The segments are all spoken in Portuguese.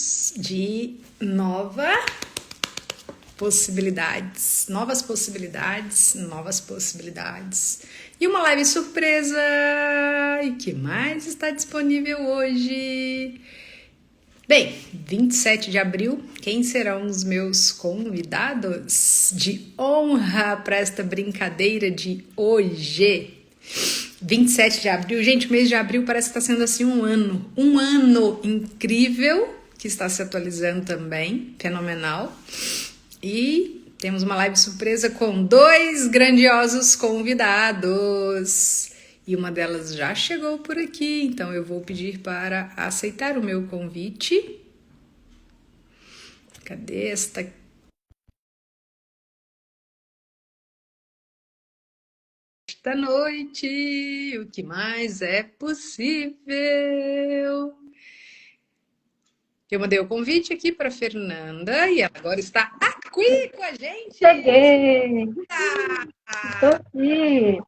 de novas possibilidades. E uma live surpresa! E que mais está disponível hoje? Bem, 27 de abril, quem serão os meus convidados de honra para esta brincadeira de hoje? 27 de abril, gente, o mês de abril parece que está sendo assim um ano incrível, que está se atualizando também, fenomenal. E temos uma live surpresa com 2 grandiosos convidados. E uma delas já chegou por aqui, então eu vou pedir para aceitar o meu convite. Cadê esta? Esta noite, o que mais é possível? Eu mandei o convite aqui para Fernanda e ela agora está aqui com a gente. Cheguei! Tô aqui!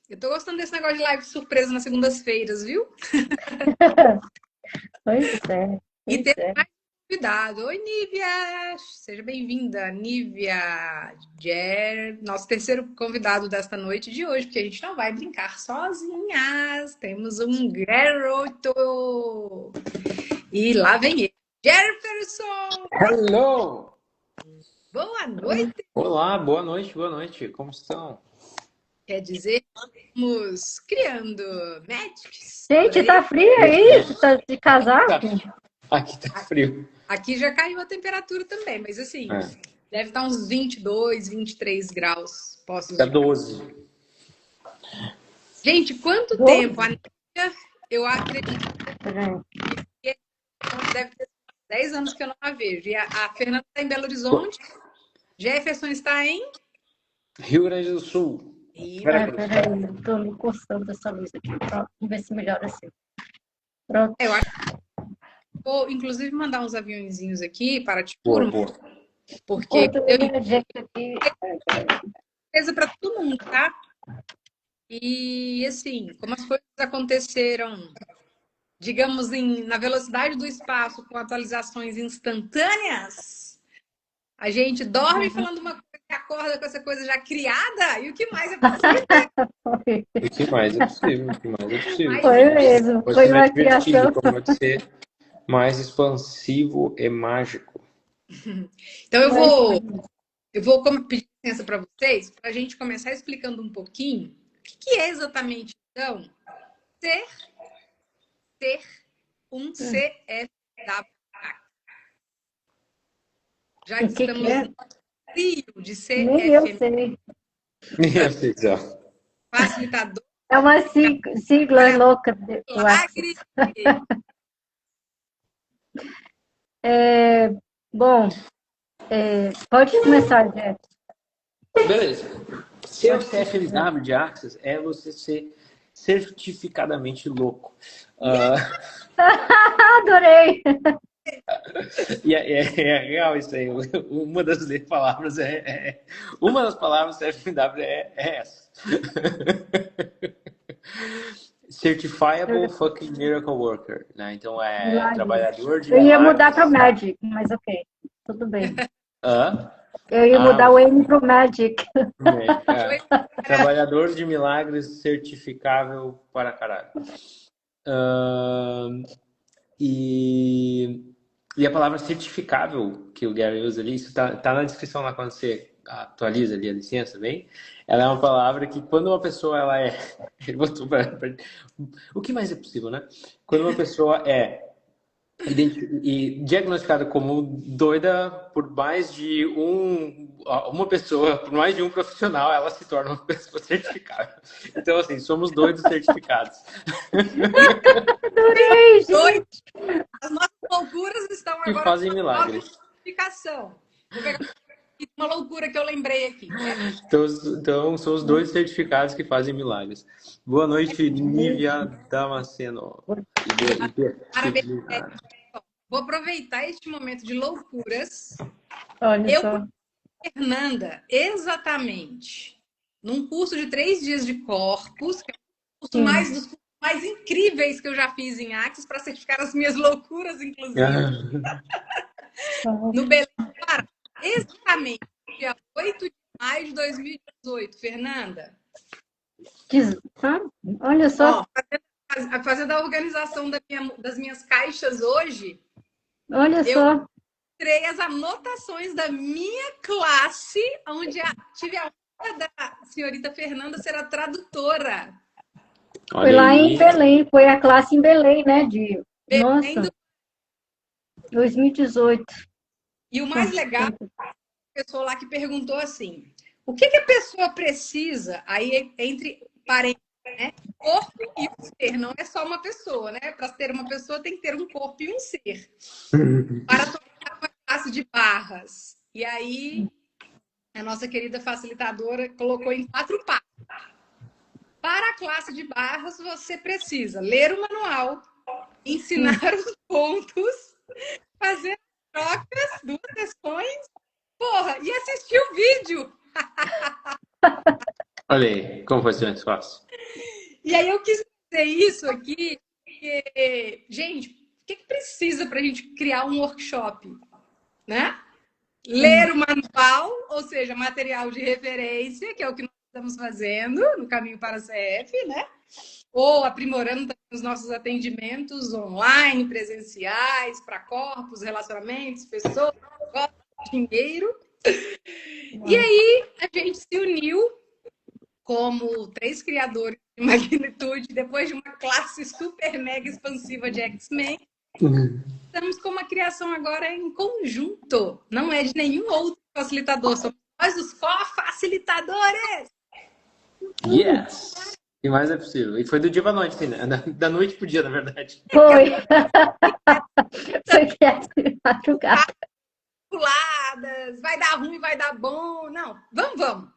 Eu tô gostando desse negócio de live surpresa nas segundas-feiras, viu? Pois é, E pois tem é. mais convidado. Oi, Nívia! Seja bem-vinda, Nívia nosso terceiro convidado desta noite de hoje, porque a gente não vai brincar sozinhas. Temos um garoto! E lá vem ele, Jefferson! Hello! Boa noite! Olá, boa noite, como estão? Quer dizer, estamos criando matches. Gente, tá frio aí? Você tá de casaco? Aqui tá frio. Aqui já caiu a temperatura também, mas assim, É, deve estar uns 22, 23 graus. Posso tá dizer. 12. Gente, quanto 12? tempo? A Nívia, eu acredito Peraí. que deve ter 10 anos que eu não a vejo. E a Fernanda está em Belo Horizonte, Jefferson está em... Rio Grande do Sul. E Peraí, eu tô me coçando essa luz aqui. Pronto, vamos ver se melhora assim. Pronto. eu acho que vou, inclusive, mandar uns aviãozinhos aqui para te Boa, turma, boa. porque Enquanto eu me ajeito aqui. surpresa para todo mundo, tá? E assim, como as coisas aconteceram, digamos, na velocidade do espaço, com atualizações instantâneas, a gente dorme falando uma coisa e acorda com essa coisa já criada, e o que mais é possível? O que mais é possível? O que mais é possível? Foi mesmo, Pode foi ser mais uma divertido, criação. como pode ser mais expansivo e mágico. Então eu vou pedir licença para vocês, para a gente começar explicando um pouquinho o que é exatamente, então, ter um CFW. Já O que que estamos é? no trio de Nem eu CFM, sei. Minha filha. facilitador, É uma sigla louca do milagre. Access. Bom, pode começar, Jeff. Beleza. Ser o CFMW de Access é você ser certificadamente louco. Adorei! E é real isso aí. Uma das palavras uma das palavras CFW é essa. Certifiable Fucking Miracle Worker, né? Então é Milagre. trabalhador de Eu ia mudar milagres. para Magic, mas ok, tudo bem. Hã? Eu ia mudar o N pro Magic. Trabalhador de milagres certificável para caralho. E a palavra certificável que o Gary usa ali, isso tá na descrição lá quando você atualiza ali a licença, bem? Ela é uma palavra que quando uma pessoa ela é... Ele botou o que mais é possível, né? Quando uma pessoa é diagnosticada como doida por mais de uma pessoa, por mais de um profissional, ela se torna uma pessoa certificada. Então, assim, somos doidos certificados. Adorei, gente! As nossas loucuras estão Que agora fazem com milagres. certificação. Vou pegar uma loucura que eu lembrei aqui. Então, são os dois certificados que fazem milagres. Boa noite, Nívia Damasceno. Parabéns. Vou aproveitar este momento de loucuras. Olha só. Fernanda, exatamente, num curso de 3 dias de corpus, que é um curso Sim. mais dos cursos mais incríveis que eu já fiz em Axis para certificar as minhas loucuras, inclusive. No Belém do Pará. Exatamente, dia 8 de maio de 2018. Fernanda. Olha só. Ó, fazendo a organização das minhas caixas hoje, Olha só. tirei as anotações da minha classe, onde tive a honra da senhorita Fernanda ser a tradutora. Foi lá em Belém, foi a classe em Belém, né? Nossa, 2018. E o mais legal, a pessoa lá que perguntou assim, o que a pessoa precisa, aí entre parênteses, né? Corpo e um ser, não é só uma pessoa, né? Para ter uma pessoa tem que ter um corpo e um ser. Para tocar uma classe de barras. E aí, a nossa querida facilitadora colocou em 4 passos. Para a classe de barras, você precisa ler o manual, ensinar os pontos, fazer trocas, 2 sessões, e assistir o vídeo. Olha aí, como foi seu negócio? E aí eu quis dizer isso aqui, porque, gente, o que precisa para a gente criar um workshop? Né? Ler o manual, ou seja, material de referência, que é o que nós estamos fazendo no caminho para a CF, né? Ou aprimorando também os nossos atendimentos online, presenciais, para corpos, relacionamentos, pessoas, dinheiro. E aí a gente se uniu como 3 criadores de magnitude, depois de uma classe super mega expansiva de X-Men. Estamos com uma criação agora em conjunto. Não é de nenhum outro facilitador. Somos nós os co-facilitadores. Yes! E mais é possível. E foi do dia para noite, assim, né? Da noite pro dia, na verdade. Foi. Foi que madrugada. Vai dar ruim, vai dar bom. Não, vamos.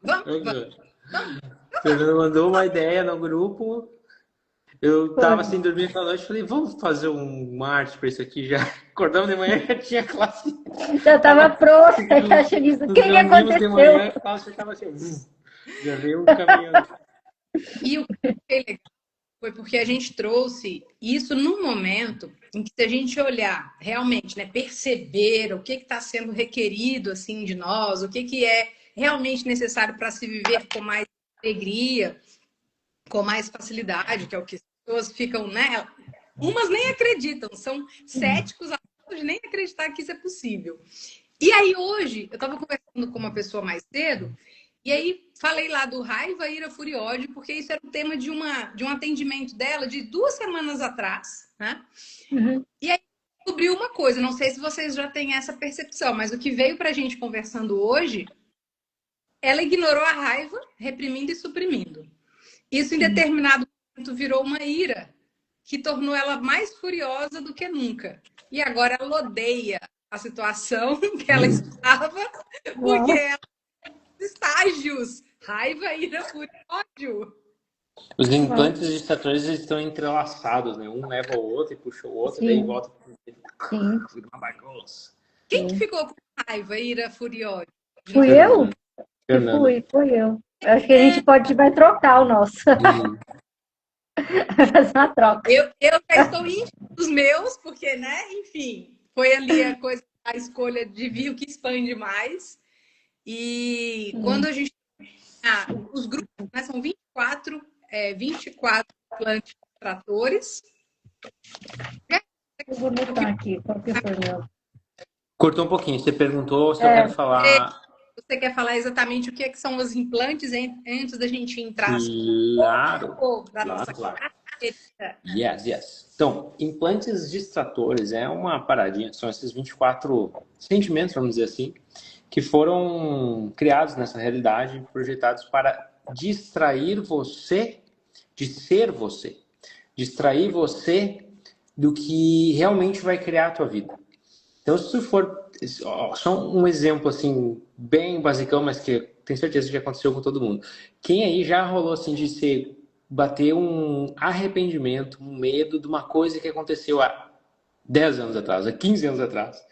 Fernando mandou uma ideia no grupo. Eu tava assim, dormindo pela noite, falei, vamos fazer uma arte pra isso aqui já. Acordamos de manhã, já tinha classe. Já tava pronta, já achei isso. O que aconteceu? De manhã, a classe já tava assim, já veio caminhando. E o que foi legal foi porque a gente trouxe isso num momento em que, se a gente olhar realmente, né, perceber o que está sendo requerido assim de nós, o que é realmente necessário para se viver com mais alegria, com mais facilidade, que é o que as pessoas ficam, né? Umas nem acreditam, são céticos a ponto de nem acreditar que isso é possível. E aí hoje, eu estava conversando com uma pessoa mais cedo, e aí falei lá do raiva, ira, fúria e ódio, porque isso era o tema de um atendimento dela de 2 semanas atrás, né? E aí descobriu uma coisa, não sei se vocês já têm essa percepção, mas o que veio pra gente conversando hoje, ela ignorou a raiva, reprimindo e suprimindo. Isso em determinado momento virou uma ira, que tornou ela mais furiosa do que nunca. E agora ela odeia a situação que ela estava, porque ela estágios, raiva, ira, fúria e ódio. Os implantes distratórios estão entrelaçados, né? Um leva o outro e puxa o outro, daí volta para uma bagunça. Quem que ficou com raiva, ira, fúria e ódio? Fui eu? Fui eu. Acho que a gente vai trocar o nosso. Fazer uma troca. Eu já estou íntima dos meus, porque, né? Enfim, foi ali a escolha de vir o que expande mais. E quando a gente... os grupos, né, são 24 implantes tratores. Eu vou botar aqui, qual que foi meu? Cortou um pouquinho, você perguntou se eu quero falar... Você quer falar exatamente o que são os implantes antes da gente entrar? Claro. Nossa. Yes. Então, implantes distratores é uma paradinha, são esses 24 sentimentos, vamos dizer assim, que foram criados nessa realidade, projetados para distrair você de ser você. Distrair você do que realmente vai criar a tua vida. Então, se tu for... Só um exemplo, assim, bem basicão, mas que tenho certeza que aconteceu com todo mundo. Quem aí já rolou, assim, de bater um arrependimento, um medo de uma coisa que aconteceu há 10 anos atrás, há 15 anos atrás,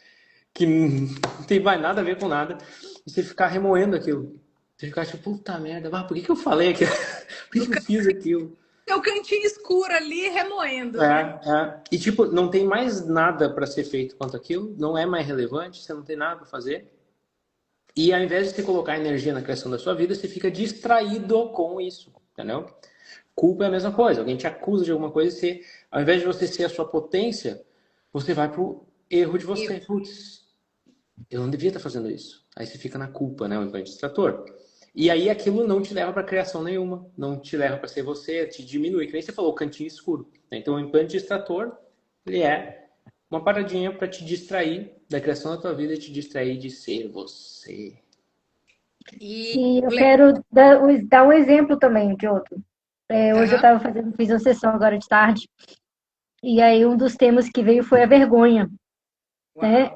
que não tem mais nada a ver com nada, e você ficar remoendo aquilo. Você ficar tipo, puta merda, mas por que eu falei aquilo? Por que eu fiz aquilo? seu cantinho escuro ali remoendo, né? E tipo, não tem mais nada para ser feito quanto aquilo, não é mais relevante, você não tem nada para fazer. E ao invés de você colocar energia na criação da sua vida, você fica distraído com isso, entendeu? Culpa é a mesma coisa. Alguém te acusa de alguma coisa e você, ao invés de você ser a sua potência, você vai pro erro de você. Putz, eu não devia estar fazendo isso. Aí você fica na culpa, né? O implante distrator. E aí aquilo não te leva para criação nenhuma, não te leva para ser você, te diminui. Que nem você falou, o cantinho escuro. Então o implante distrator, ele é uma paradinha para te distrair da criação da tua vida e te distrair de ser você. E eu quero dar um exemplo também de outro. Hoje eu fiz uma sessão agora de tarde, e aí um dos temas que veio foi a vergonha, né?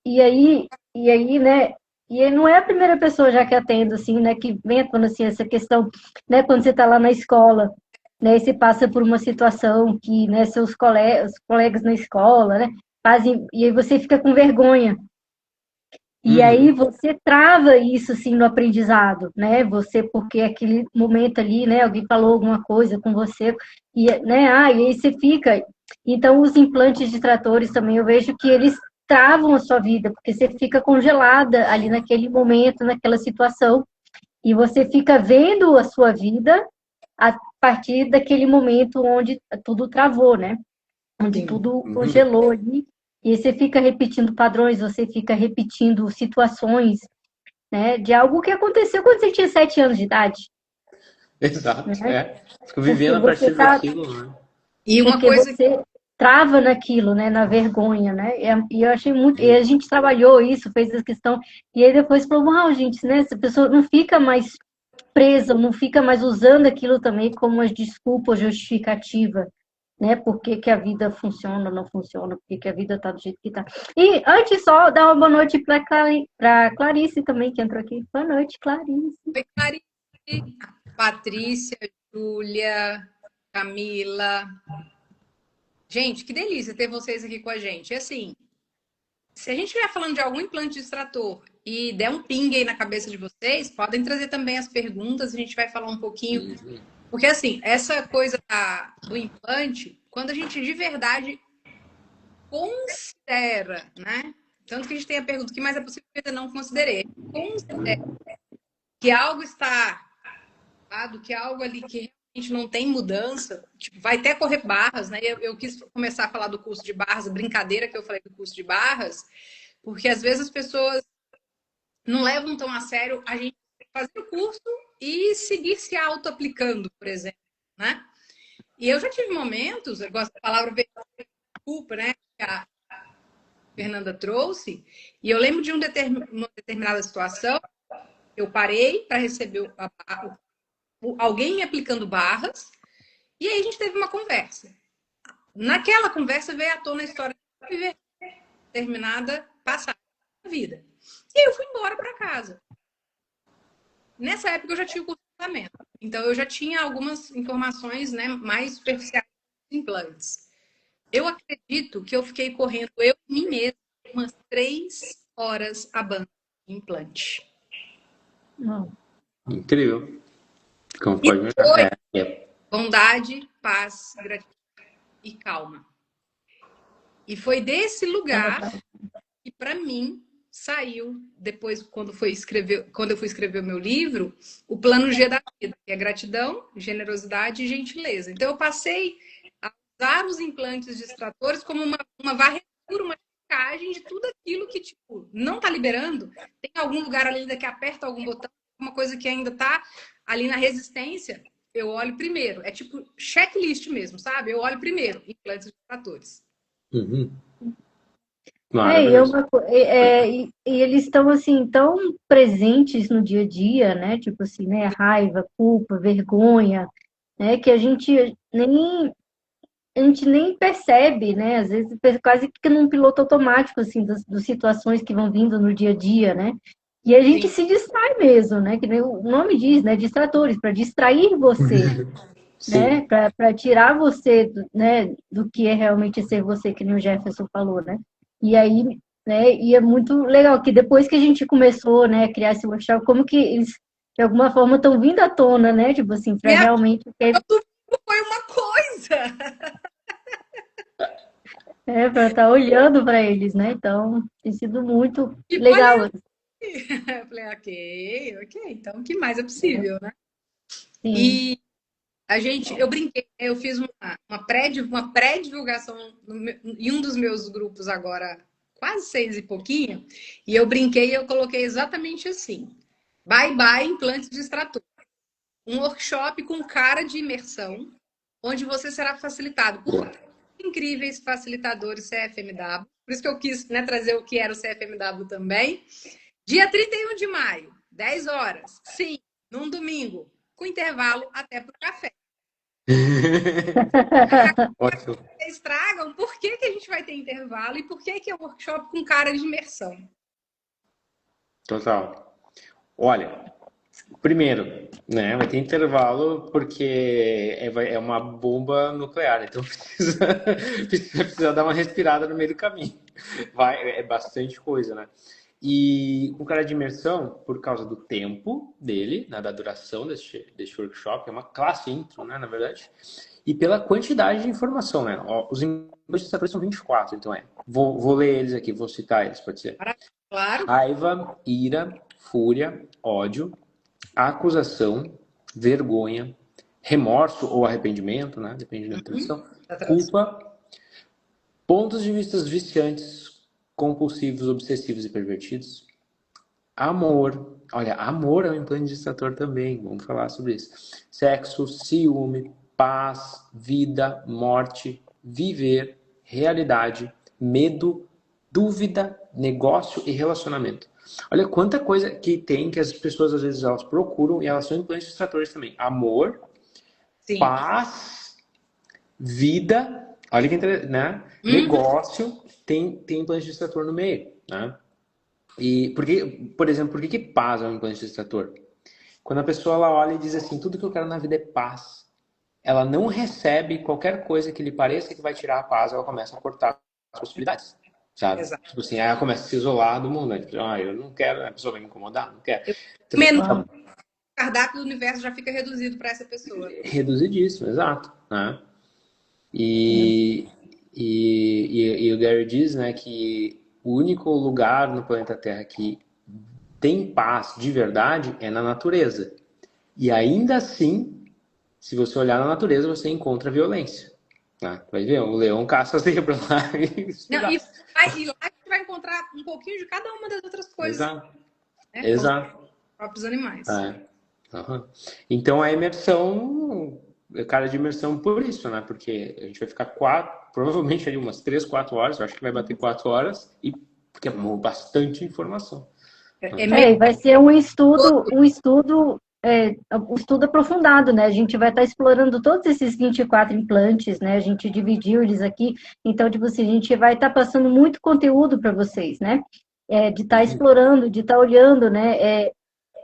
E aí, né? E não é a primeira pessoa já que atendo, assim, né? Que vem falando assim, essa questão, né? Quando você está lá na escola, né? E você passa por uma situação que, né? Seus colegas na escola, né? Fazem, e aí você fica com vergonha. E aí você trava isso, assim, no aprendizado, né? Você, porque aquele momento ali, né? Alguém falou alguma coisa com você, e, né? E aí você fica... Então, os implantes ditratores também, eu vejo que eles travam a sua vida, porque você fica congelada ali naquele momento, naquela situação, e você fica vendo a sua vida a partir daquele momento onde tudo travou, né? Onde tudo congelou ali. E aí você fica repetindo padrões, você fica repetindo situações, né, de algo que aconteceu quando você tinha 7 anos de idade. Exato, Né? Fica vivendo a partir daquilo, né? E uma Porque coisa você trava naquilo, né, na vergonha, né? E eu achei muito... E a gente trabalhou isso, fez essa questão, e aí depois falou, uau, gente, né, essa pessoa não fica mais presa, não fica mais usando aquilo também como uma desculpa justificativa, né? Por que que a vida funciona ou não funciona, por que que a vida tá do jeito que tá. E antes só dar uma boa noite para Clarice também, que entrou aqui. Boa noite, Clarice. Oi, Clarice, Patrícia, Júlia, Camila. Gente, que delícia ter vocês aqui com a gente. E assim, se a gente estiver falando de algum implante distrator e der um ping aí na cabeça de vocês, podem trazer também as perguntas, a gente vai falar um pouquinho. Porque assim, essa coisa do implante, quando a gente de verdade considera, né? Tanto que a gente tem a pergunta, o que mais é possível que eu ainda não considerei? Considera que algo está errado, que algo ali que realmente não tem mudança, tipo, vai até correr barras, né? Eu quis começar a falar do curso de barras, a brincadeira que eu falei do curso de barras, porque às vezes as pessoas não levam tão a sério a gente fazer o curso e seguir se auto-aplicando, por exemplo, né? E eu já tive momentos, eu gosto da palavra desculpa, né? Que a Fernanda trouxe, e eu lembro de uma determinada situação, eu parei para receber alguém me aplicando barras, e aí a gente teve uma conversa. Naquela conversa veio à tona a história de viver determinada passagem da vida. E aí eu fui embora para casa. Nessa época eu já tinha o curso de tratamento. Então eu já tinha algumas informações, né, mais superficiais dos implantes. Eu acredito que eu fiquei correndo eu e mim mesma umas 3 horas a banda de implante. Incrível. Como E pode me foi bondade, paz, gratidão e calma. E foi desse lugar que, para mim, saiu, depois, quando eu fui escrever o meu livro, o plano G da vida, que é gratidão, generosidade e gentileza. Então, eu passei a usar os implantes distratores como uma varredura, uma checagem de tudo aquilo que, tipo, não tá liberando. Tem algum lugar ali ainda que aperta algum botão, uma coisa que ainda tá ali na resistência, eu olho primeiro. É tipo checklist mesmo, sabe? Eu olho primeiro, implantes distratores. E eles estão assim tão presentes no dia a dia, né? Tipo assim, né? Raiva, culpa, vergonha, né? Que a gente nem percebe, né? Às vezes quase que num piloto automático assim das situações que vão vindo no dia a dia, né? E a gente se distrai mesmo, né? Que nem o nome diz, né? Distratores, para distrair você. Né? Para tirar você, né, do que é realmente ser você, que nem o Jefferson falou, né? E aí, né, e é muito legal que depois que a gente começou, né, a criar esse workshop, como que eles, de alguma forma, estão vindo à tona, né? Tipo assim, para realmente... foi uma coisa. Para estar olhando para eles, né? Então, tem sido muito Tipo, legal. olha aí. Eu falei, ok, então o que mais é possível, né? Sim. E eu brinquei, eu fiz uma pré-divulgação em um dos meus grupos agora, quase 6 e pouquinho, e eu brinquei e eu coloquei exatamente assim: bye bye implantes de extrator. Um workshop com cara de imersão, onde você será facilitado por incríveis facilitadores CFMW. Por isso que eu quis, né, trazer o que era o CFMW também. Dia 31 de maio, 10 horas. Sim, num domingo, com intervalo até para o café. Ótimo. Vocês tragam por que a gente vai ter intervalo e por que é um workshop com cara de imersão. Total. Olha, primeiro, né, vai ter intervalo porque é uma bomba nuclear, então precisa dar uma respirada no meio do caminho. É bastante coisa, né? E o cara de imersão, por causa do tempo dele, né, da duração deste workshop, é uma classe intro, né, na verdade, e pela quantidade de informação, né? Ó, os implementadores são 24, então vou ler eles aqui, vou citar eles, pode ser. Claro. Raiva, ira, fúria, ódio, acusação, vergonha, remorso ou arrependimento, né? Depende da tradução. Culpa, pontos de vista viciantes, compulsivos, obsessivos e pervertidos. Amor. Olha, amor é um implante distrator também. Vamos falar sobre isso. Sexo, ciúme, paz, vida, morte, viver, realidade, medo, dúvida, negócio e relacionamento. Olha quanta coisa que tem que as pessoas às vezes elas procuram e elas são implantes distratores também. Amor, Sim. paz, vida, olha que interessante, né? Negócio, tem implante distrator no meio, né? E por exemplo, por que paz é um implante distrator? Quando a pessoa ela olha e diz assim, tudo que eu quero na vida é paz, ela não recebe qualquer coisa que lhe pareça que vai tirar a paz, ela começa a cortar as possibilidades, sabe? Exato. Tipo assim, aí ela começa a se isolar do mundo, né? Tipo, eu não quero, a pessoa vai me incomodar, não quero. Então, Menos o cardápio do universo já fica reduzido para essa pessoa. reduzidíssimo, exato, né? E, e o Gary diz, né, que o único lugar no planeta Terra que tem paz de verdade é na natureza. E ainda assim, se você olhar na natureza, você encontra violência. Né? Vai ver, o leão caça a zebra lá. Não, e lá a gente vai encontrar um pouquinho de cada uma das outras coisas. Exato. Né? Exato. Os próprios animais. Uhum. Então a imersão, cara de imersão por isso, né? Porque a gente vai ficar provavelmente ali umas 3, 4 horas, eu acho que vai bater 4 horas, e porque é bastante informação. Vai ser um estudo aprofundado, né? A gente vai estar explorando todos esses 24 implantes, né? A gente dividiu eles aqui, então, tipo assim, a gente vai estar passando muito conteúdo para vocês, né? De estar explorando, de estar olhando, né?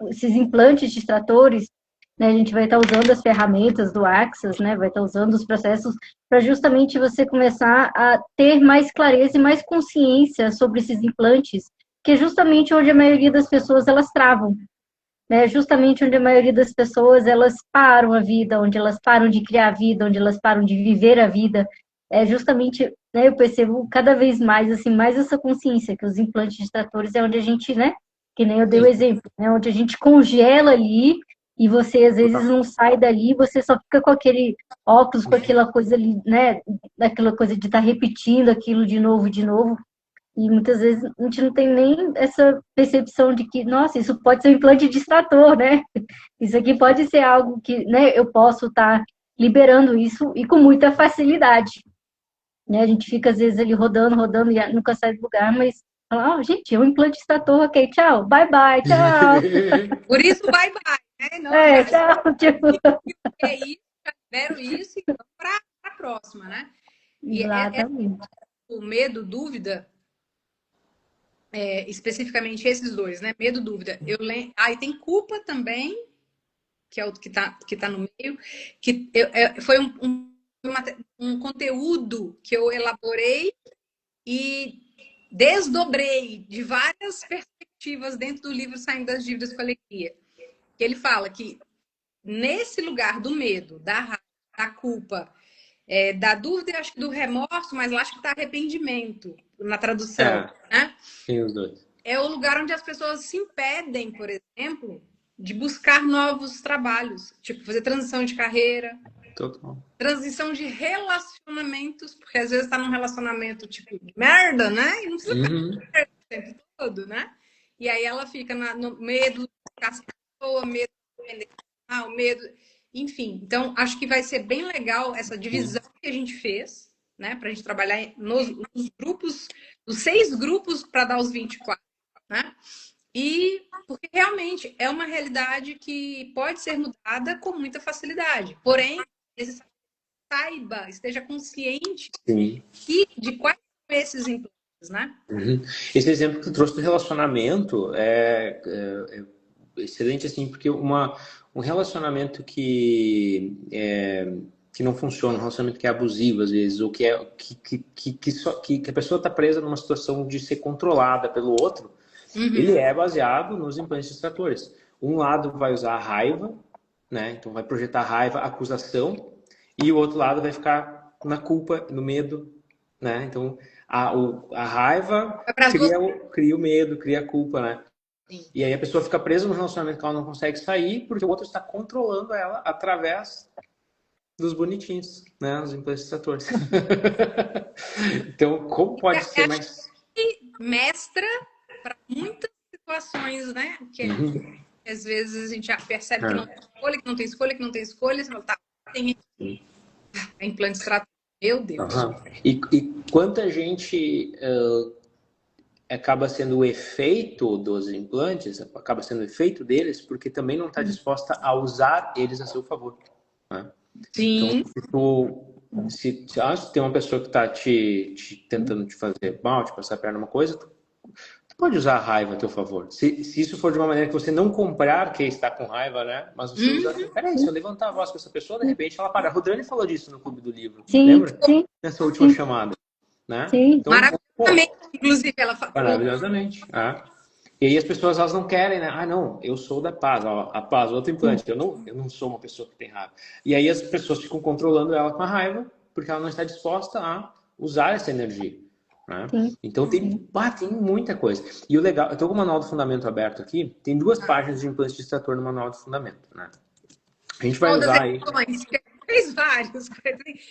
Esses implantes distratores, né? A gente vai estar usando as ferramentas do Axis, né? Vai estar usando os processos para justamente você começar a ter mais clareza e mais consciência sobre esses implantes, que é justamente onde a maioria das pessoas elas travam, né? Justamente onde a maioria das pessoas elas param a vida, onde elas param de criar a vida, onde elas param de viver a vida. É justamente, né, eu percebo cada vez mais assim, mais essa consciência que os implantes distratores é onde a gente, né, que nem eu dei o exemplo, né, onde a gente congela ali e você às vezes não sai dali, você só fica com aquele óculos, com aquela coisa ali, né, daquela coisa de estar repetindo aquilo de novo. E muitas vezes a gente não tem nem essa percepção de que, nossa, isso pode ser um implante distrator, né? Isso aqui pode ser algo que, né, eu posso estar liberando isso e com muita facilidade. Né? A gente fica às vezes ali rodando, rodando e nunca sai do lugar, mas fala, oh, gente, é um implante distrator, ok, tchau, bye bye, tchau. Por isso, bye bye, né? Não, Tchau, tipo. É isso, já tiveram isso e vamos para a próxima, né? E Exatamente. O medo, dúvida, especificamente esses dois, né? Medo, dúvida. E tem culpa também, que é o que tá no meio, que foi um conteúdo que eu elaborei e desdobrei de várias perspectivas dentro do livro Saindo das Dívidas com Alegria. Que ele fala que nesse lugar do medo, da raiva, da culpa, da dúvida e acho que do remorso, mas lá acho que está arrependimento na tradução, né? Tem os dois. É o lugar onde as pessoas se impedem, por exemplo, de buscar novos trabalhos, tipo fazer transição de carreira, Total. transição de relacionamentos, porque às vezes está num relacionamento tipo merda, né? E não precisa ficar o tempo todo, né? E aí ela fica no medo de ficar sem pessoa, medo de medo, enfim. Então acho que vai ser bem legal essa divisão que a gente fez, né? Para a gente trabalhar nos grupos, os 6 grupos para dar os 24, né? E porque realmente é uma realidade que pode ser mudada com muita facilidade. Porém, saiba, esteja consciente de quais são esses implantes, né? Esse exemplo que tu trouxe do relacionamento é excelente, assim, porque um relacionamento que não funciona, um relacionamento que é abusivo às vezes, ou que a pessoa está presa numa situação de ser controlada pelo outro, ele é baseado nos implantes distratores. Um lado vai usar a raiva, né? Então vai projetar raiva, acusação, e o outro lado vai ficar na culpa, no medo, né? Então a raiva cria o medo, cria a culpa, né? Sim. E aí a pessoa fica presa num relacionamento que ela não consegue sair porque o outro está controlando ela através dos bonitinhos, né? Os implantes distratores. Então, como pode ser mais... Mestra para muitas situações, né? Que às vezes a gente já percebe que não tem escolha, que não tem escolha, que não tem escolha. Você fala, tá, tem implante distratores. Meu Deus. E quanta gente acaba sendo o efeito dos implantes, acaba sendo o efeito deles, porque também não está disposta a usar eles a seu favor. Né? Sim. Então, se tem uma pessoa que está tentando te fazer mal, te passar a perna numa coisa, tu pode usar a raiva a teu favor. Se isso for de uma maneira que você não comprar quem está com raiva, né? Mas você usar... Peraí, se eu levantar a voz com essa pessoa, de repente ela para. A Rodriane falou disso no Clube do Livro. Sim, lembra? Sim. Nessa última chamada. Né? Sim. Então, maravilhosamente, inclusive, ela falou. Maravilhosamente. E aí as pessoas, elas não querem, né? Ah, não, eu sou da paz. Ó, a paz, outro implante. Eu não sou uma pessoa que tem raiva. E aí as pessoas ficam controlando ela com a raiva, porque ela não está disposta a usar essa energia. Né? Então tem muita coisa. E o legal, eu estou com o manual do fundamento aberto aqui, tem 2 páginas de implante distrator no manual do fundamento. Né? A gente vai usar aí. Fez vários.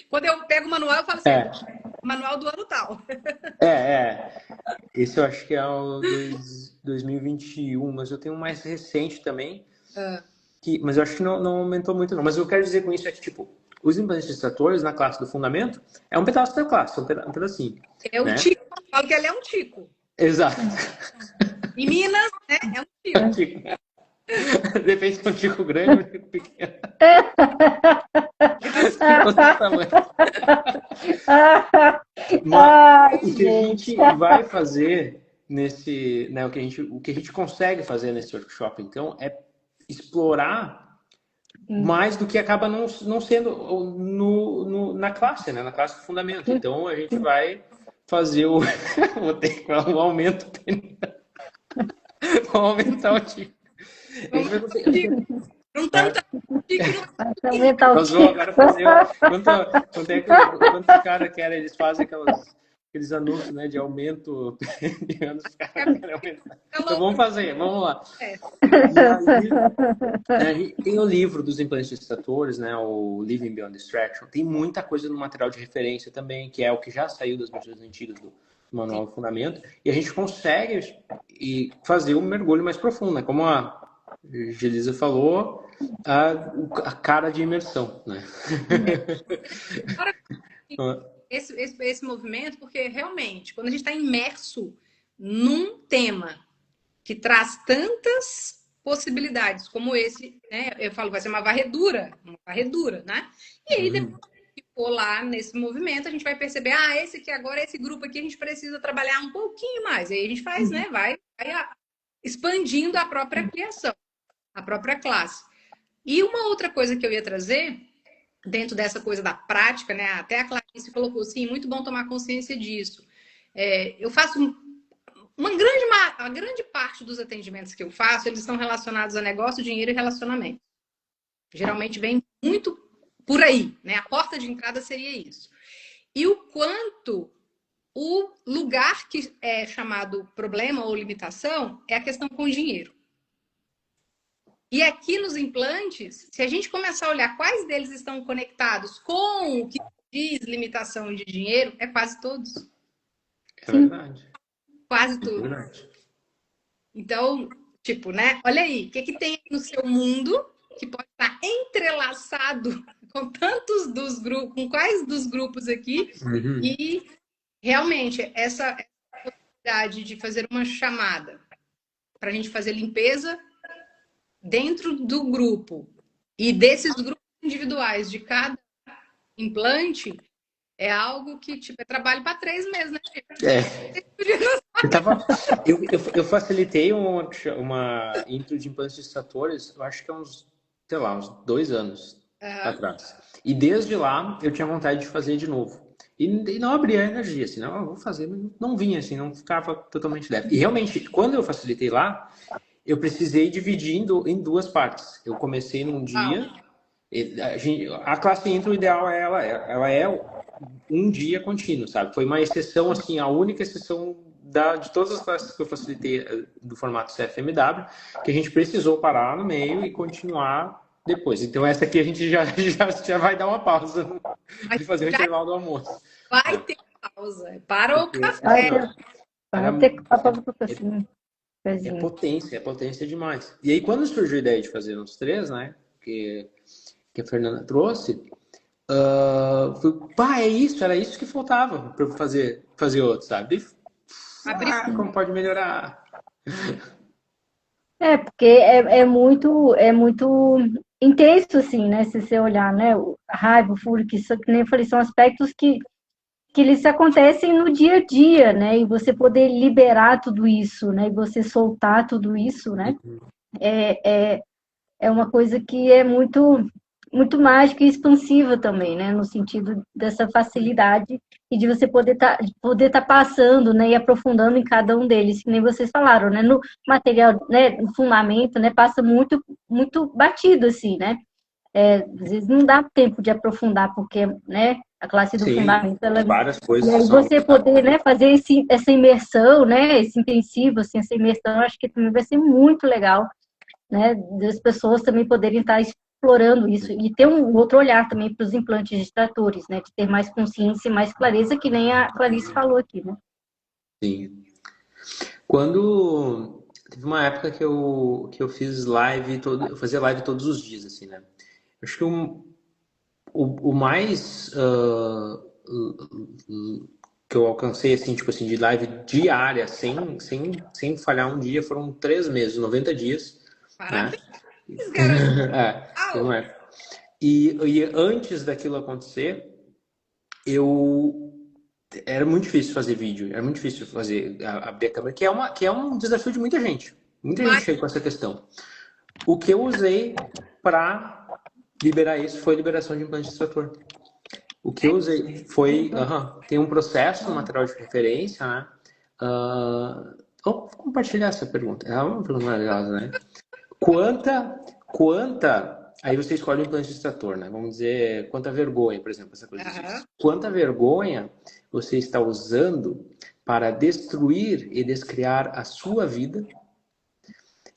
Quando eu pego o manual, eu falo assim, manual do ano tal. Esse eu acho que é o 2021, mas eu tenho um mais recente também. Mas eu acho que não aumentou muito, não. Mas o que eu quero dizer com isso é que, tipo, os implantes distratores na classe do fundamento é um pedaço da classe, um pedacinho. É um tico. Eu falo que ele é um tico. Exato. Em Minas, né? É um tico. Depende se é um tico grande ou um tico pequeno. Mas o que a gente vai fazer nesse, né, o que a gente consegue fazer nesse workshop, então, é explorar mais do que acaba não sendo na classe, né, na classe do fundamento. Então, a gente vai fazer vou ter um aumento. Vou aumentar o tico. Não tanto. Nós vamos agora fazer. Quanto cara quer, eles fazem aqueles anúncios, né, de aumento. Então vamos fazer, vamos lá. Aí, tem o livro dos implantes distratores, né, o Living Beyond Distraction. Tem muita coisa no material de referência também, que é o que já saiu das versões antigas do Manual do Fundamento. E a gente consegue fazer um mergulho mais profundo, né? Como a Gelisa falou, a cara de imersão, né? Esse movimento, porque realmente, quando a gente está imerso num tema que traz tantas possibilidades como esse, né? Eu falo, vai ser uma varredura, né? E aí, depois que for lá nesse movimento, a gente vai perceber, esse aqui agora, esse grupo aqui, a gente precisa trabalhar um pouquinho mais. E aí a gente faz, né? Vai expandindo a própria criação, a própria classe. E uma outra coisa que eu ia trazer, dentro dessa coisa da prática, né? Até a Clarice colocou, sim, muito bom tomar consciência disso. Eu faço a grande parte dos atendimentos que eu faço, eles estão relacionados a negócio, dinheiro e relacionamento. Geralmente vem muito por aí, né? A porta de entrada seria isso. E o quanto o lugar que é chamado problema ou limitação é a questão com o dinheiro. E aqui nos implantes, se a gente começar a olhar quais deles estão conectados com o que diz limitação de dinheiro, é quase todos. É verdade. Quase todos. É verdade. Então, tipo, né? Olha aí, o que tem no seu mundo que pode estar entrelaçado com tantos dos grupos, com quais dos grupos aqui, e realmente essa possibilidade de fazer uma chamada para a gente fazer limpeza dentro do grupo e desses grupos individuais de cada implante é algo que tipo é trabalho para 3 meses, né? Eu facilitei uma intro de implantes distatores, eu acho que há uns 2 anos atrás. E desde lá eu tinha vontade de fazer de novo. E não abria a energia, assim, não, eu vou fazer, mas não vinha, assim, não ficava totalmente leve. E realmente, quando eu facilitei lá, eu precisei dividir em 2 partes. Eu comecei num dia, a classe intro ideal ela é um dia contínuo, sabe? Foi uma exceção, assim, a única exceção de todas as classes que eu facilitei do formato CFMW, que a gente precisou parar no meio e continuar depois. Então essa aqui a gente já vai dar uma pausa de fazer o intervalo do almoço. Vai ter pausa. Para o café. Vai ter pausa pro café. É potência demais. E aí quando surgiu a ideia de fazer uns 3, né? Que a Fernanda trouxe, é isso, era isso que faltava para eu fazer outro, sabe? Como pode melhorar? Porque é muito intenso, assim, né? Se você olhar, né? A raiva, o fúria, que nem eu falei, são aspectos que eles acontecem no dia a dia, né? E você poder liberar tudo isso, né? E você soltar tudo isso, né? É uma coisa que é muito mágica e expansiva também, né? No sentido dessa facilidade e de você poder tá passando, né? E aprofundando em cada um deles, que nem vocês falaram, né? No material, né? No fundamento, né? Passa muito batido, assim, né? Às vezes não dá tempo de aprofundar, porque, né? A classe do fundamento, ela... várias coisas. E aí você poder, né? Fazer essa imersão, né? Esse intensivo, assim, essa imersão, eu acho que também vai ser muito legal, né? Das pessoas também poderem estar explorando isso e ter um outro olhar também para os implantes distratores, né? De ter mais consciência e mais clareza, que nem a Clarice falou aqui, né? Sim. Teve uma época que eu fiz live, eu fazia live todos os dias, assim, né? Acho que o mais que eu alcancei, assim, tipo assim, de live diária, sem falhar um dia, foram 3 meses, 90 dias. Parabéns, né? E antes daquilo acontecer, era muito difícil fazer vídeo, era muito difícil abrir a câmera, que é um desafio de muita gente. Muita gente chega com essa questão. O que eu usei para liberar isso foi a liberação de implante distrator. O que eu usei foi... tem um processo no material de referência, né? Vou compartilhar essa pergunta. É uma pergunta maravilhosa, né? Aí você escolhe o implante distrator, né? Vamos dizer, quanta vergonha, por exemplo, essa coisa. Quanta vergonha você está usando para destruir e descriar a sua vida,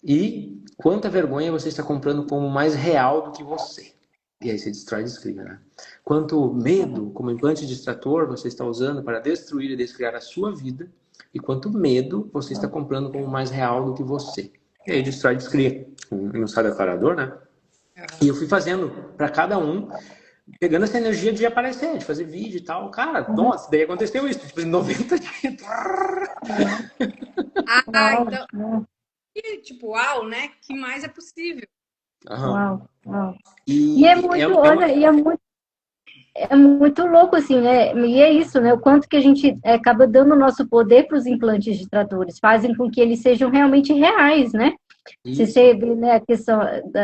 e quanta vergonha você está comprando como mais real do que você. E aí você destrói e descria, né? Quanto medo, como implante distrator, você está usando para destruir e descriar a sua vida, e quanto medo você está comprando como mais real do que você. E aí destrói e descria. No estado declarador, né? E eu fui fazendo para cada um, pegando essa energia de aparecer, de fazer vídeo e tal. Cara, nossa, daí aconteceu isso. Tipo, em 90 dias. Então... E, tipo, uau, né? Que mais é possível? Uau. E é muito, olha, é muito louco, assim, né? E é isso, né? O quanto que a gente acaba dando o nosso poder para os implantes distratores, fazem com que eles sejam realmente reais, né? Isso. Se você vê, né,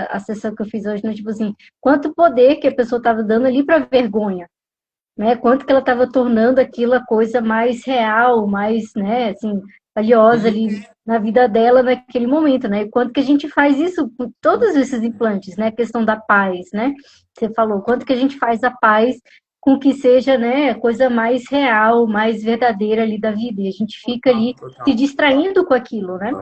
a sessão que eu fiz hoje, né? Tipo assim, quanto poder que a pessoa estava dando ali para vergonha, né? Quanto que ela estava tornando aquilo a coisa mais real, mais, né? Assim, valiosa ali na vida dela naquele momento, né? E quanto que a gente faz isso com todos esses implantes, né? A questão da paz, né? Você falou, quanto que a gente faz a paz com que seja, né, a coisa mais real, mais verdadeira ali da vida. E a gente fica ali se distraindo com aquilo, né?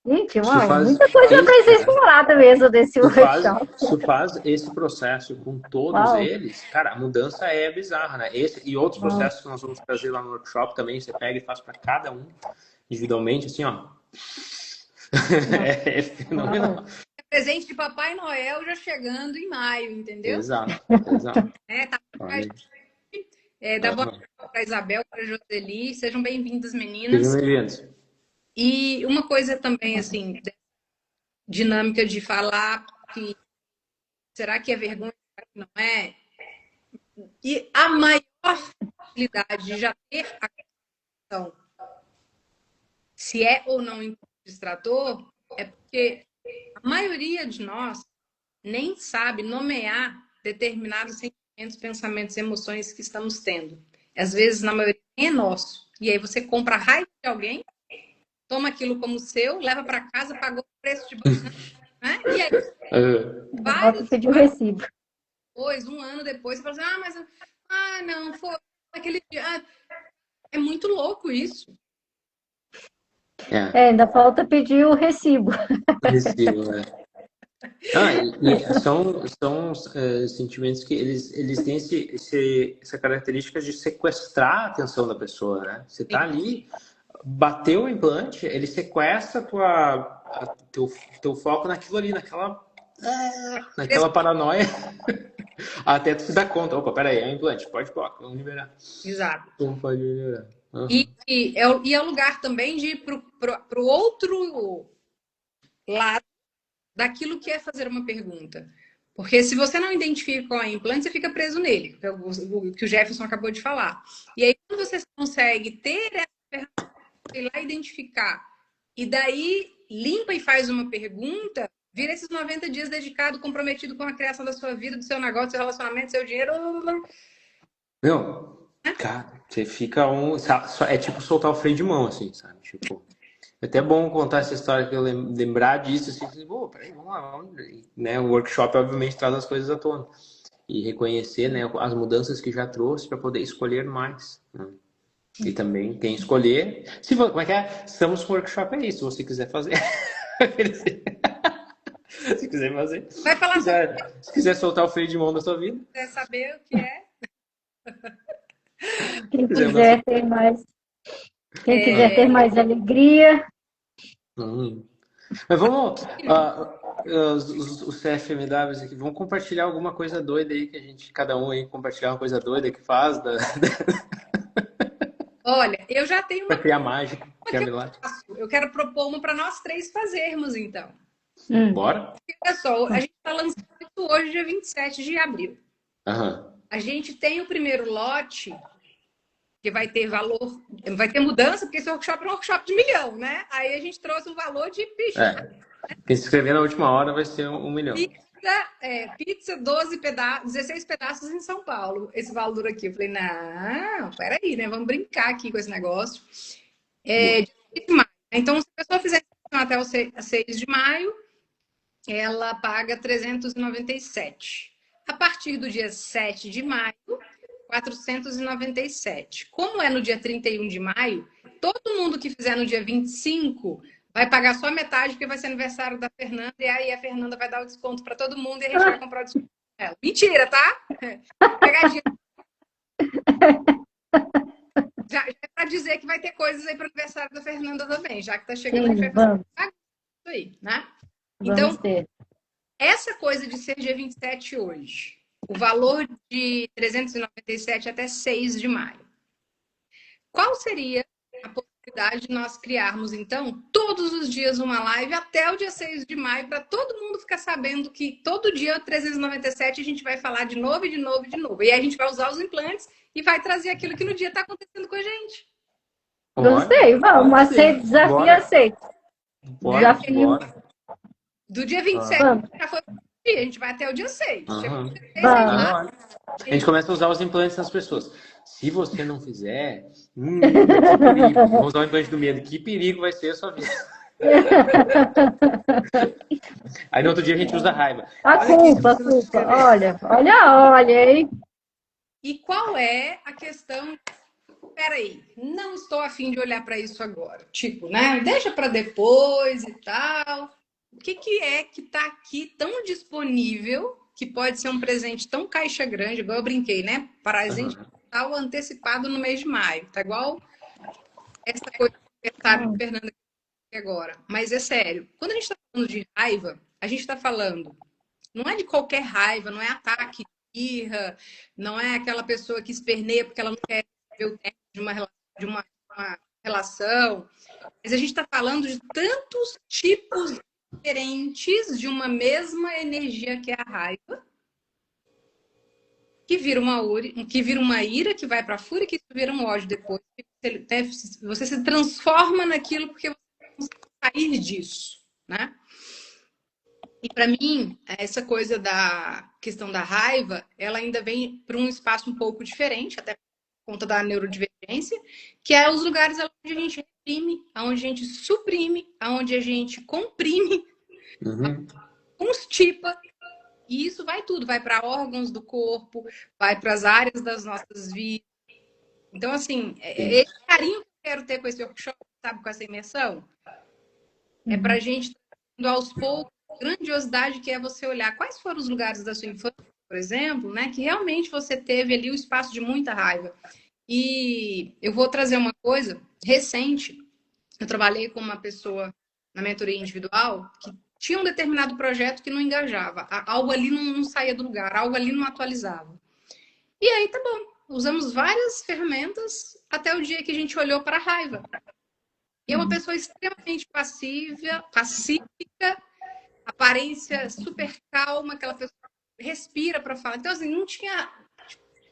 Gente, uau, muita coisa para ser explorada mesmo desse workshop. Se tu faz esse processo com todos eles, cara, a mudança é bizarra, né? Esse e outros processos que nós vamos trazer lá no workshop também, você pega e faz para cada um individualmente, assim, ó. É fenomenal. Presente de Papai Noel já chegando em maio, entendeu? Exato. Tá. Dá boa noite para Isabel, para Joseli. Sejam bem-vindas, meninas. Sejam bem-vindos. E uma coisa também, assim, dinâmica de falar que será que é vergonha, será que não é? E a maior possibilidade de já ter a questão se é ou não distrator é porque a maioria de nós nem sabe nomear determinados sentimentos, pensamentos, emoções que estamos tendo. Às vezes, na maioria, é nosso. E aí você compra a raiva de alguém, toma aquilo como seu, leva para casa, pagou o preço de banana, né? E aí, vários de recibo. Depois, um ano depois, você fala assim, não, foi aquele dia. É muito louco isso. Ainda falta pedir o recibo. São sentimentos que eles têm essa característica de sequestrar a atenção da pessoa, né? Você tá ali, bateu o implante, ele sequestra teu foco naquilo ali, naquela paranoia, até tu se dar conta, opa, peraí, é um implante, pode colocar, vamos liberar. Exato. Como pode liberar? Uhum. E é o lugar também de ir pro outro lado daquilo que é fazer uma pergunta. Porque se você não identifica qual é o implante, você fica preso nele, que é o que o Jefferson acabou de falar. E aí, quando você consegue ter essa ferramenta, ir lá identificar, e daí limpa e faz uma pergunta, vira esses 90 dias dedicado, comprometido com a criação da sua vida, do seu negócio, do seu relacionamento, do seu dinheiro. Cara, você fica é tipo soltar o freio de mão, assim, sabe? Tipo, é até bom contar essa história, que eu lembrar disso, assim, peraí, vamos lá, né? O workshop, obviamente, traz as coisas à tona. E reconhecer, né, as mudanças que já trouxe para poder escolher mais, né? E também quem escolher. Como é que é? Estamos com o workshop aí, se você quiser fazer. Se quiser fazer. Vai falar se quiser soltar o freio de mão da sua vida. Quer saber o que é? Quem quiser ter mais. Quem quiser ter mais alegria. Mas vamos. Os CFMWs aqui, vamos compartilhar alguma coisa doida aí, que cada um aí compartilhar uma coisa doida que faz. Olha, eu já tenho uma. Para criar mágica, criar milagre. Eu quero propor uma para nós três fazermos, então. Bora? Olha só, a gente está lançando isso hoje, dia 27 de abril. A gente tem o primeiro lote, que vai ter valor, vai ter mudança, porque esse workshop é um workshop de 1 milhão, né? Aí a gente trouxe um valor de Quem se inscrever na última hora vai ser 1 milhão. Pizza 16 pedaços em São Paulo. Esse valor aqui. Eu falei, não, peraí, né? Vamos brincar aqui com esse negócio. De maio. Então, se a pessoa fizer até o 6 de maio, ela paga 397. A partir do dia 7 de maio, 497. Como é no dia 31 de maio, todo mundo que fizer no dia 25 vai pagar só metade, porque vai ser aniversário da Fernanda, e aí a Fernanda vai dar o desconto para todo mundo e a gente vai comprar o desconto para ela. Mentira, tá? Pegadinha. Já é para dizer que vai ter coisas aí para o aniversário da Fernanda também, já que tá chegando, a gente vai fazer isso aí, né? Então, essa coisa de ser dia 27 hoje, o valor de 397 até 6 de maio. Qual seria a possibilidade de nós criarmos, então, todos os dias uma live até o dia 6 de maio, para todo mundo ficar sabendo que todo dia 397 a gente vai falar de novo, e de novo, e de novo. E aí a gente vai usar os implantes e vai trazer aquilo que no dia está acontecendo com a gente. Gostei, vamos, aceito, desafio aceito. Desafio. Do dia 27 já foi dia, a gente vai até o dia 6. A gente começa a usar os implantes nas pessoas. se você não fizer, que perigo. Vamos usar o implante do medo. Que perigo vai ser a sua vida. Aí no outro dia a gente usa raiva. A culpa. Olha, hein? E qual é a questão? Peraí, não estou afim de olhar para isso agora. Tipo, né? Deixa para depois e tal. O que é que está aqui tão disponível que pode ser um presente tão caixa grande, igual eu brinquei, né? Para a gente estar antecipado no mês de maio. Tá igual essa coisa que o Fernando aqui agora. Mas é sério, quando a gente está falando de raiva, a gente está falando, não é de qualquer raiva, não é ataque, irra, não é aquela pessoa que esperneia porque ela não quer ver o término de uma relação. Mas a gente está falando de tantos tipos diferentes de uma mesma energia que é a raiva, que vira uma ira, que vai para a fúria, que vira um ódio depois. Você se transforma naquilo porque você não consegue sair disso, né? E para mim, essa coisa da questão da raiva, ela ainda vem para um espaço um pouco diferente, até por conta da neurodivergência, que é os lugares onde a gente reprime, onde a gente suprime, onde a gente comprime, constipa. E isso vai tudo, vai para órgãos do corpo, vai para as áreas das nossas vidas. Então, assim, esse carinho que eu quero ter com esse workshop, sabe, com essa imersão, é para a gente, aos poucos, a grandiosidade que é você olhar quais foram os lugares da sua infância, por exemplo, né, que realmente você teve ali o espaço de muita raiva. E eu vou trazer uma coisa recente. Eu trabalhei com uma pessoa na mentoria individual que tinha um determinado projeto que não engajava. Algo ali não saía do lugar, algo ali não atualizava. E aí, tá bom. Usamos várias ferramentas até o dia que a gente olhou para a raiva. E é uma pessoa extremamente pacífica, aparência super calma, aquela pessoa respira para falar. Então, assim, não tinha...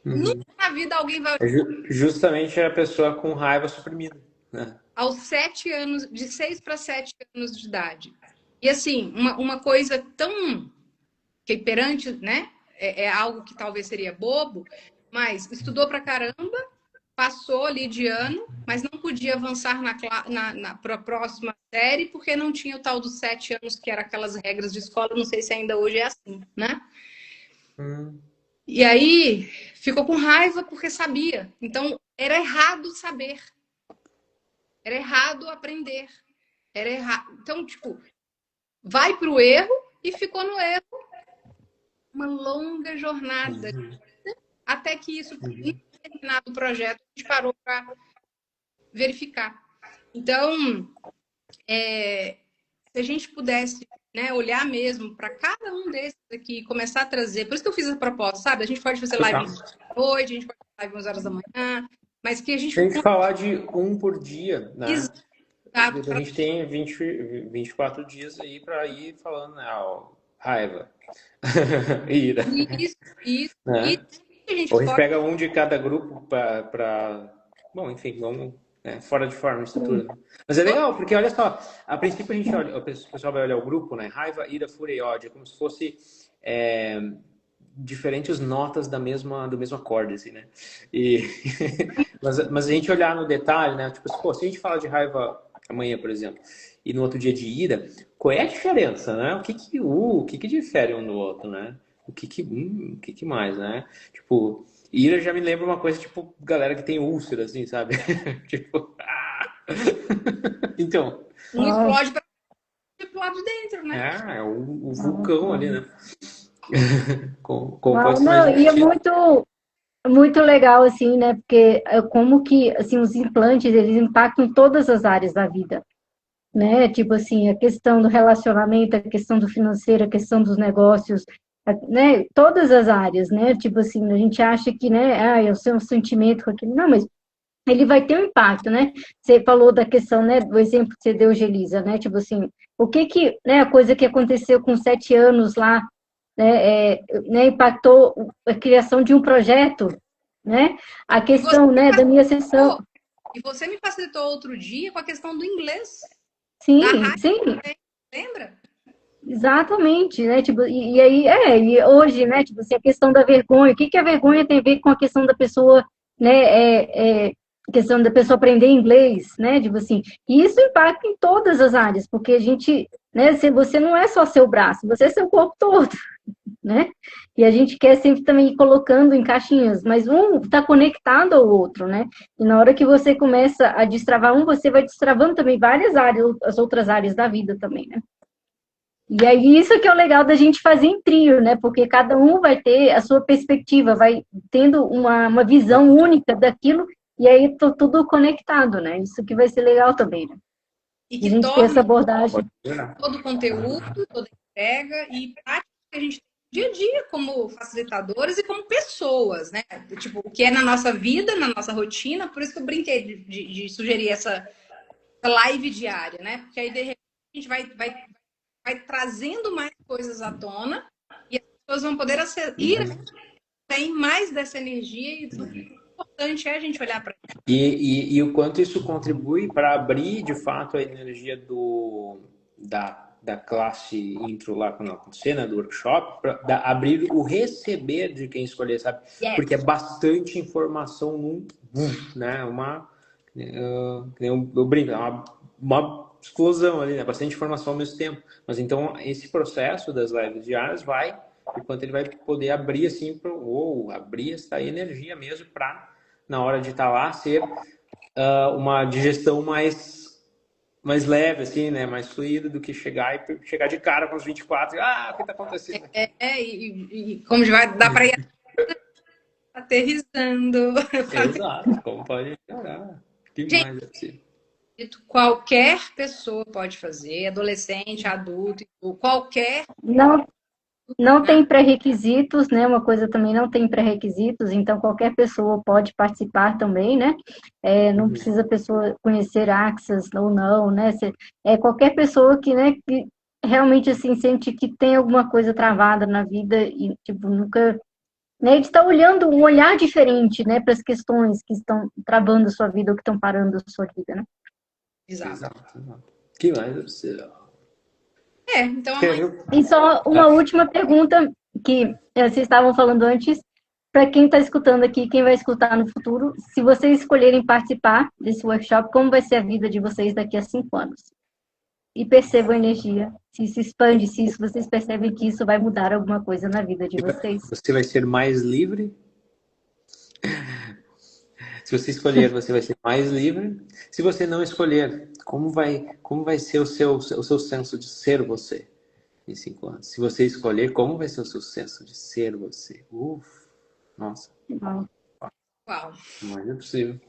Nunca na vida alguém vai... Justamente a pessoa com raiva suprimida, né? Aos 7 anos, de 6 para 7 anos de idade. E assim, uma coisa tão que perante, né? É algo que talvez seria bobo, mas estudou pra caramba, passou ali de ano, mas não podia avançar para a próxima série porque não tinha o tal dos 7 anos, que era aquelas regras de escola. Não sei se ainda hoje é assim, né? E aí ficou com raiva porque sabia. Então era errado saber. Era errado aprender. Era errado. Então, tipo, vai para o erro e ficou no erro uma longa jornada. Até que isso, em determinado projeto, a gente parou para verificar. Então, se a gente pudesse, né, olhar mesmo para cada um desses aqui e começar a trazer. Por isso que eu fiz a proposta, sabe? A gente pode fazer live hoje, a gente pode fazer live 11 horas da manhã, mas que a gente... Tem que falar de um por dia, né? Exato. A gente tem 24 dias aí para ir falando, né? Raiva, ira. Isso. Né? E a gente Ou a gente pega um de cada grupo para... Bom, enfim, vamos... fora de forma, estrutura. Mas é legal, porque olha só, a princípio a gente olha, o pessoal vai olhar o grupo, né? Raiva, ira, fúria e ódio, como se fosse diferentes notas do mesmo acorde, assim, né? Mas a gente olhar no detalhe, né? Tipo, pô, se a gente fala de raiva amanhã, por exemplo, e no outro dia de ira, qual é a diferença, né? O que difere um do outro, né? O que mais, né? Tipo, ira já me lembra uma coisa, tipo, galera que tem úlcera, assim, sabe? Tipo, Então. Um explode pro lado de dentro, né? É o vulcão ali, né? E é muito legal, assim, né? Porque como que, assim, os implantes, eles impactam todas as áreas da vida, né? Tipo assim, a questão do relacionamento, a questão do financeiro, a questão dos negócios, né? Todas as áreas, né? Tipo assim, a gente acha que, né? Eu sei um sentimento com aquilo. Não, mas ele vai ter um impacto, né? Você falou da questão, né? Do exemplo que você deu, Gelisa, né? Tipo assim, né? A coisa que aconteceu com 7 anos lá, né, impactou a criação de um projeto, né? A questão, né, da minha sessão. E você me facilitou outro dia com a questão do inglês. Sim, sim. Lembra? Exatamente, né? Tipo, e aí, e hoje, né? Tipo assim, a questão da vergonha. O que a vergonha tem a ver com a questão da pessoa, né, questão da pessoa aprender inglês, né, tipo assim, e isso impacta em todas as áreas, porque a gente, né, você não é só seu braço, você é seu corpo todo, né? E a gente quer sempre também ir colocando em caixinhas, mas um está conectado ao outro, né? E na hora que você começa a destravar um, você vai destravando também várias áreas, as outras áreas da vida também, né? E aí isso que é o legal da gente fazer em trio, né? Porque cada um vai ter a sua perspectiva, vai tendo uma visão única daquilo, e aí tudo conectado, né? Isso que vai ser legal também, né? E A que gente ter essa torna abordagem. todo o conteúdo, toda a entrega e prática que a gente tem no dia a dia como facilitadores e como pessoas, né? Tipo, o que é na nossa vida, na nossa rotina, por isso que eu brinquei de sugerir essa live diária, né? Porque aí, de repente, a gente vai trazendo mais coisas à tona e as pessoas vão poder ir tem mais dessa energia e do que importante é a gente olhar para isso. E o quanto isso contribui para abrir, de fato, a energia da classe intro lá quando acontecer, né, do workshop, para abrir o receber de quem escolher, sabe? Yes. Porque é bastante informação né? Eu brinco, é uma explosão ali, né? Bastante informação ao mesmo tempo. Mas então, esse processo das lives diárias o quanto ele vai poder abrir assim, abrir essa energia mesmo para na hora de estar lá ser uma digestão mais leve, assim, né? Mais fluida do que chegar de cara com os 24 o que tá acontecendo aqui? E como vai dar para ir aterrissando. Exato, como pode melhorar? Que Gente, mais é possível? qualquer pessoa pode fazer, adolescente, adulto, qualquer, Não né? tem pré-requisitos, né? Uma coisa também não tem pré-requisitos, então qualquer pessoa pode participar também, né? Não precisa a pessoa conhecer Axis ou não, né? Qualquer pessoa que, né, que realmente assim sente que tem alguma coisa travada na vida e tipo nunca, né? Ele está olhando um olhar diferente, né, para as questões que estão travando a sua vida ou que estão parando a sua vida, né? Exato. Que mais é possível? Então amanhã. E só uma última pergunta que vocês estavam falando antes, para quem está escutando aqui, quem vai escutar no futuro, se vocês escolherem participar desse workshop, como vai ser a vida de vocês daqui a 5 anos? E percebam a energia, se expande, se isso, vocês percebem que isso vai mudar alguma coisa na vida de vocês. Você vai ser mais livre? Se você escolher, você vai ser mais livre. Se você não escolher, como vai ser o seu senso de ser você em 5 anos? Se você escolher, como vai ser o seu senso de ser você? Nossa. Uau. Mas é possível.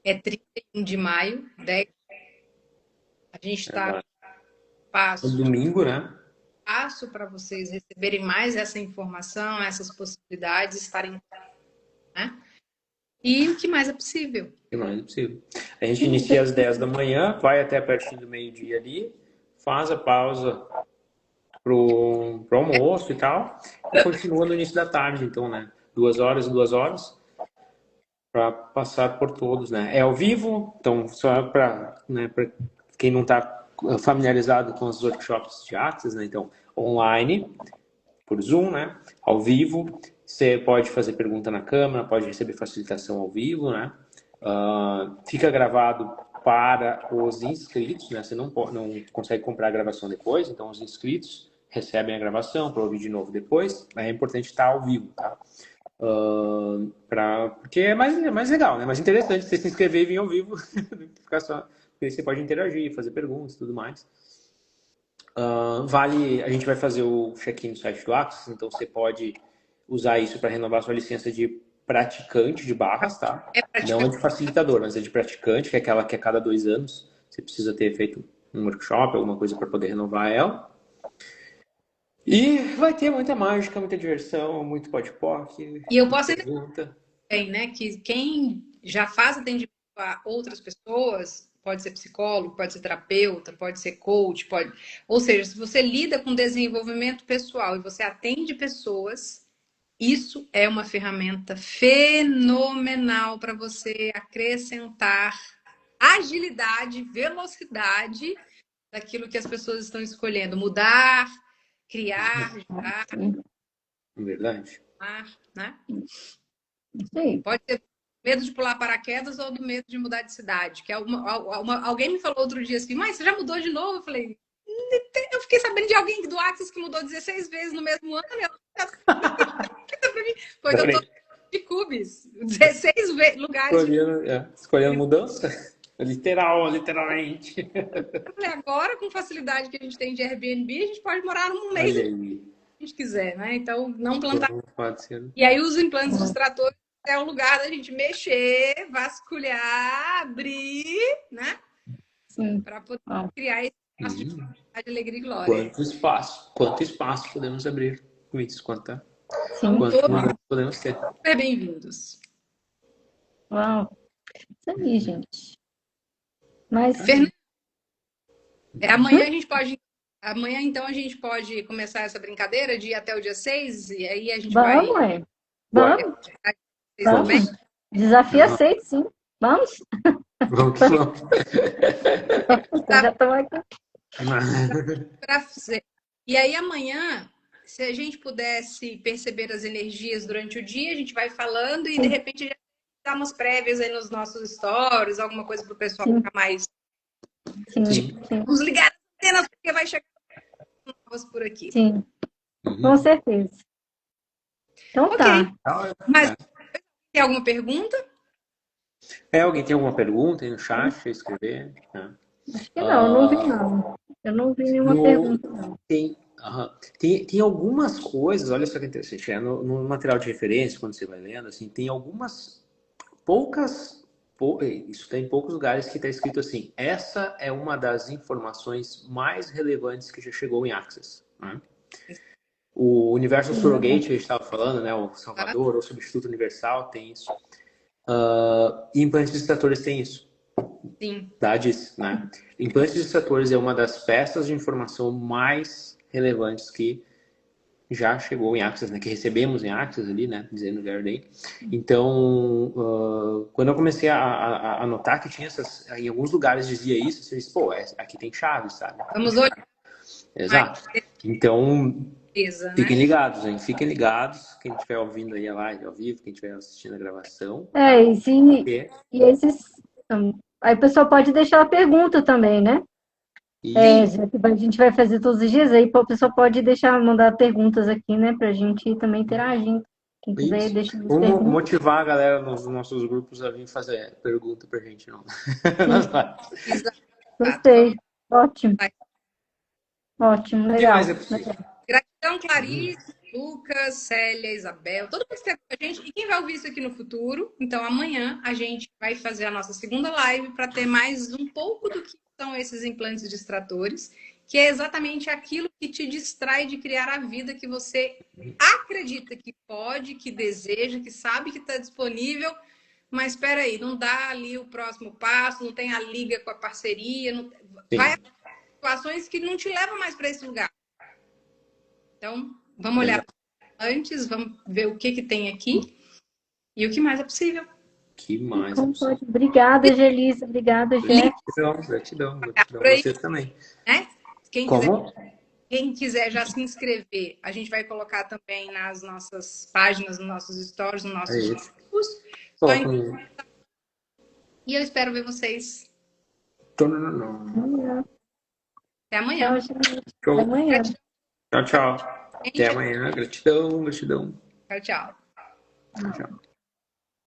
É 31 de maio, 10. A gente está No domingo, né? Passo para vocês receberem mais essa informação, essas possibilidades, estarem, né? E o que mais é possível? O que mais é possível. A gente inicia às 10 da manhã, vai até pertinho do meio-dia ali, faz a pausa pro almoço e tal, e continua no início da tarde, então, né? 2 horas, para passar por todos, né? É ao vivo, então só para, né, para quem não está familiarizado com os workshops de Axis, né? Então, online, por Zoom, né? Ao vivo, você pode fazer pergunta na câmera, pode receber facilitação ao vivo, né? Fica gravado para os inscritos, né? Você não consegue comprar a gravação depois, então os inscritos recebem a gravação para ouvir de novo depois. É importante estar ao vivo, tá? Porque é mais legal, né? Mais interessante você se inscrever e vir ao vivo do que ficar só. Porque você pode interagir, fazer perguntas e tudo mais. A gente vai fazer o check-in no site do Axis, então você pode usar isso para renovar sua licença de praticante de barras, tá? Não é de facilitador, mas é de praticante, que é aquela que a cada 2 anos você precisa ter feito um workshop, alguma coisa para poder renovar ela. E vai ter muita mágica, muita diversão, muito podpoc. E eu posso perguntar também, né, que quem já faz atendimento a outras pessoas, pode ser psicólogo, pode ser terapeuta, pode ser coach, ou seja, se você lida com desenvolvimento pessoal e você atende pessoas, isso é uma ferramenta fenomenal para você acrescentar agilidade, velocidade daquilo que as pessoas estão escolhendo, mudar, criar, gerar, Verdade. né? Sim. Pode ser medo de pular paraquedas ou do medo de mudar de cidade. Que é alguém me falou outro dia assim, mas você já mudou de novo? Eu falei, eu fiquei sabendo de alguém do Axis que mudou 16 vezes no mesmo ano. Pois eu tô de cubes, 16 lugares. Escolhendo mudança? Literalmente. Eu falei, agora, com facilidade que a gente tem de Airbnb, a gente pode morar um mês se a gente quiser, né? Então, não plantar. Pode ser. E aí, os implantes distratores é o lugar da gente mexer, vasculhar, abrir, né? Sim. Para poder criar esse espaço de felicidade, alegria e glória. Quanto espaço podemos abrir com isso? Quanto podemos ter? Super bem-vindos. Uau. Isso aí, gente. Mas... Fernanda, amanhã a gente pode... Amanhã, então, a gente pode começar essa brincadeira de ir até o dia 6, e aí a gente vai... Vamos. Desafio aceito, sim. Vamos? Vamos. Já estamos aqui. E aí, amanhã, se a gente pudesse perceber as energias durante o dia, a gente vai falando e, de repente, a gente dá umas prévias aí nos nossos stories, alguma coisa para o pessoal ficar mais... Sim. Vamos ligar as antenas, porque vai chegar novas por aqui. Sim, com certeza. Então tá. Mas tem alguma pergunta? Alguém tem alguma pergunta aí no chat? Deixa eu escrever. Acho que não vi não. Eu não vi nenhuma pergunta, não. Tem algumas coisas, olha só que interessante, no material de referência, quando você vai lendo, assim, tem algumas isso tem poucos lugares que está escrito assim, essa é uma das informações mais relevantes que já chegou em Access. Né? O Universal Surrogate, que a gente estava falando, né, o Salvador, ou Substituto Universal, tem isso. E implantes distratores tem isso. Sim. Né? Implantes distratores é uma das peças de informação mais relevantes que já chegou em Access, né? Que recebemos em Access ali, né? Dizendo Gary Day. Então, quando eu comecei a notar que tinha em alguns lugares dizia isso, você disse, pô, aqui tem chave, sabe? Vamos olhar. Exato. Então, fiquem né? ligados, hein? Fiquem ligados. Quem estiver ouvindo aí a live ao vivo, quem estiver assistindo a gravação. E esses... Aí o pessoal pode deixar a pergunta também, né? A gente vai fazer todos os dias, aí o pessoal pode mandar perguntas aqui, né? Pra gente também interagir. Quem quiser, deixa as perguntas. Vamos motivar a galera nos nossos grupos a vir fazer pergunta pra gente, não. Gostei. Ótimo. Ótimo, legal. Gratidão, Clarice, Lucas, Célia, Isabel, todo mundo que está com a gente. E quem vai ouvir isso aqui no futuro? Então, amanhã a gente vai fazer a nossa segunda live para ter mais um pouco do que são esses implantes distratores, que é exatamente aquilo que te distrai de criar a vida que você acredita que pode, que deseja, que sabe que está disponível, mas espera aí, não dá ali o próximo passo, não tem a liga com a parceria, vai situações que não te levam mais para esse lugar. Então, vamos olhar antes, vamos ver o que tem aqui e o que mais é possível. Obrigada, Gelissa. Obrigada, Jé. Gratidão. Vocês também. Quem quiser já se inscrever, a gente vai colocar também nas nossas páginas, nos nossos stories, nos nossos grupos. E eu espero ver vocês. Até amanhã. Até amanhã. Tchau. Até amanhã. Gratidão. Tchau. Tchau.